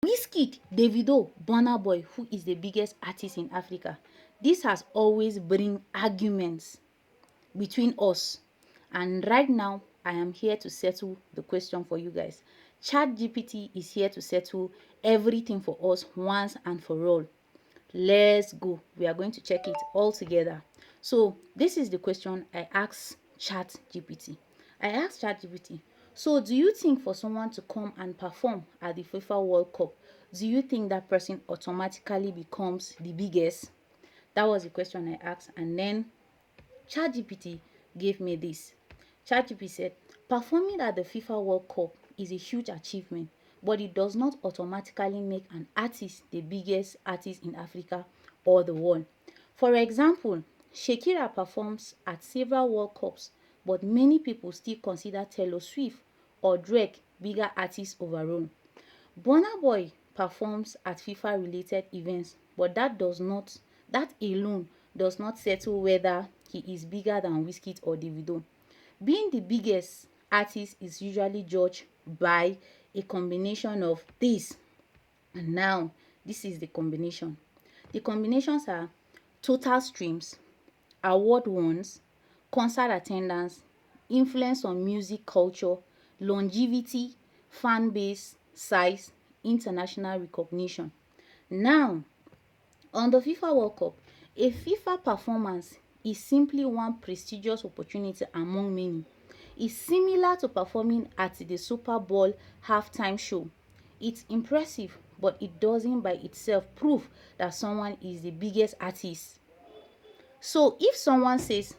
Wizkid, Davido, Burna Boy, who is the biggest artist in Africa. This has always bring arguments between us. And right now, I am here to settle the question for you guys. ChatGPT is here to settle everything for us once and for all. Let's go. We are going to check it all together. So this is the question I asked ChatGPT. I asked ChatGPT, so do you think for someone to come and perform at the FIFA World Cup, do you think that person automatically becomes the biggest? That was the question I asked. And then ChatGPT gave me this. ChatGPT said, performing at the FIFA World Cup is a huge achievement, but it does not automatically make an artist the biggest artist in Africa or the world. For example, Shakira performs at several World Cups, but many people still consider Taylor Swift or Drake bigger artists overall. Burna Boy performs at FIFA related events, but that alone does not settle whether he is bigger than Wizkid or Davido. Being the biggest artist is usually judged by a combination of this. And now this is the combination. The combinations are total streams, award wins, concert attendance, influence on music culture, longevity, fan base, size, international recognition. Now, on the FIFA World Cup, a FIFA performance is simply one prestigious opportunity among many. It's similar to performing at the Super Bowl halftime show. It's impressive, but it doesn't by itself prove that someone is the biggest artist. So if someone says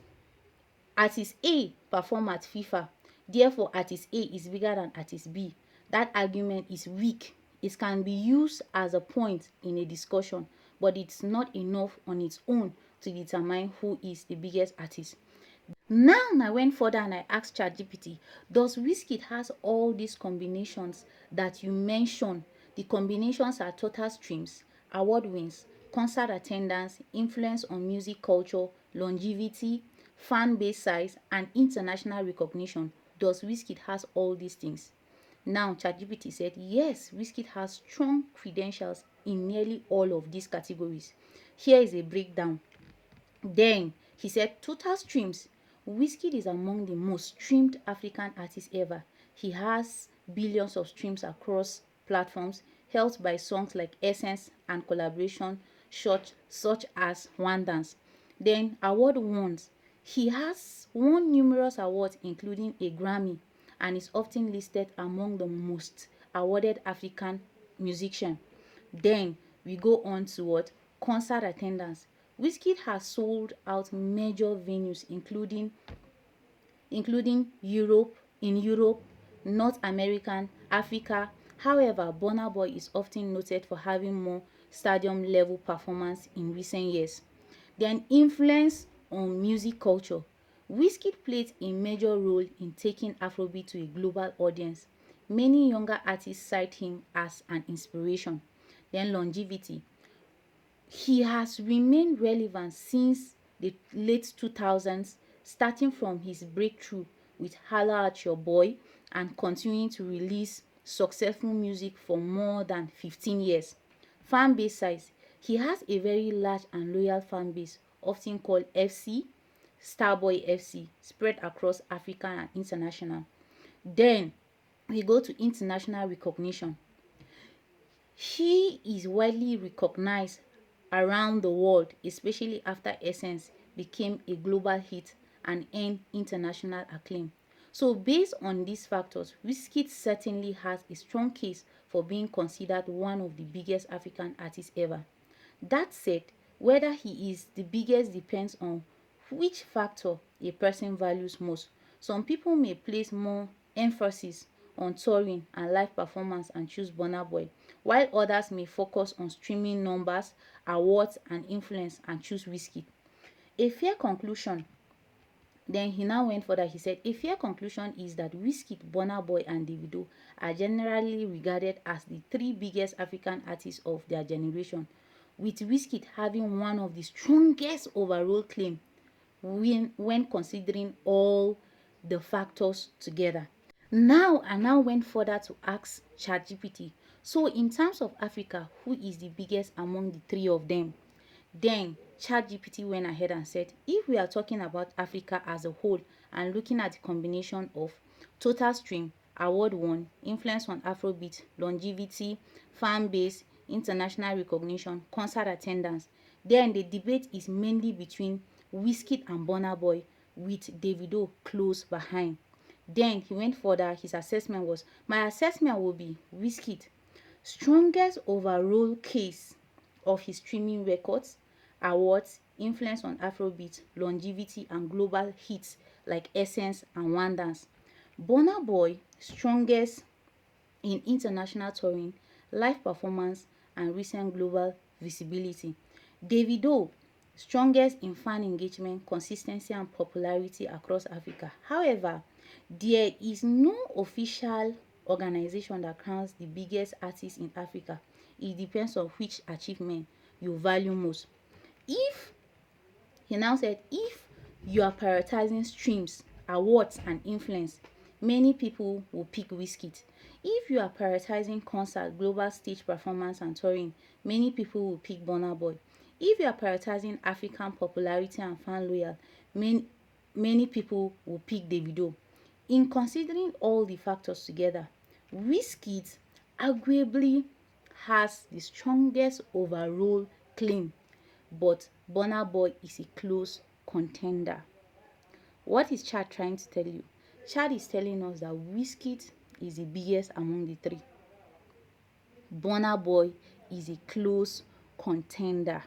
artist A perform at FIFA, therefore artist A is bigger than artist B, that argument is weak. It can be used as a point in a discussion, but it's not enough on its own to determine who is the biggest artist. Now I went further and I asked ChatGPT, does Wizkid has all these combinations that you mentioned? The combinations are total streams, award wins, concert attendance, influence on music culture, longevity, fan base size, and international recognition. Does Wizkid has all these things? Now ChatGPT said, yes, Wizkid has strong credentials in nearly all of these categories. Here is a breakdown. Then he said total streams. Wizkid is among the most streamed African artists ever. He has billions of streams across platforms, helped by songs like Essence and collaboration such as One Dance. Then award wins. He has won numerous awards including a Grammy and is often listed among the most awarded African musician. Then we go on to what? Concert attendance. Wizkid has sold out major venues including Europe, North America, Africa. However, Burna Boy is often noted for having more stadium level performance in recent years. Then influence on music culture. Wizkid played a major role in taking Afrobeat to a global audience. Many younger artists cite him as an inspiration. Then longevity. He has remained relevant since the late 2000s, starting from his breakthrough with Holla at Your Boy and continuing to release successful music for more than 15 years. Fan base size. He has a very large and loyal fan base, often called FC, Starboy FC, spread across Africa and international. Then we go to international recognition. He is widely recognized around the world, especially after Essence became a global hit and earned international acclaim. So based on these factors, Wizkid certainly has a strong case for being considered one of the biggest African artists ever. That said, whether he is the biggest depends on which factor a person values most. Some people may place more emphasis on touring and live performance and choose Burna Boy, while others may focus on streaming numbers, awards, and influence and choose Wizkid. A fair conclusion Then he now went further. He said, a fair conclusion is that Wizkid, Burna Boy, and Davido are generally regarded as the three biggest African artists of their generation, with Wizkid having one of the strongest overall claim when considering all the factors together. Now I went further to ask ChatGPT. So in terms of Africa, who is the biggest among the three of them? Then ChatGPT went ahead and said, if we are talking about Africa as a whole and looking at the combination of total stream, award won, influence on Afrobeat, longevity, fan base, international recognition, concert attendance, then the debate is mainly between Wizkid and Burna Boy, with Davido close behind. Then he went further. His assessment was, my assessment will be Wizkid strongest overall case of his streaming records, awards, influence on Afrobeat, longevity, and global hits like Essence and One Dance. Burna Boy strongest in international touring, live performance, and recent global visibility. Davido strongest in fan engagement, consistency, and popularity across Africa. However, there is no official organization that crowns the biggest artist in Africa. It depends on which achievement you value most. If He now said, if you are prioritizing streams, awards, and influence, many people will pick Wizkid. If you are prioritizing concert, global stage performance, and touring, many people will pick Burna Boy. If you are prioritizing African popularity and fan loyal, many people will pick Davido. In considering all the factors together, Wizkid arguably has the strongest overall claim, but Burna Boy is a close contender. What is Chad trying to tell you? Chad is telling us that Wizkid is the biggest among the three. Burna Boy is a close contender.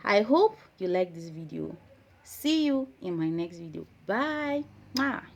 I hope you like this video. See you in my next video. Bye. Mwah.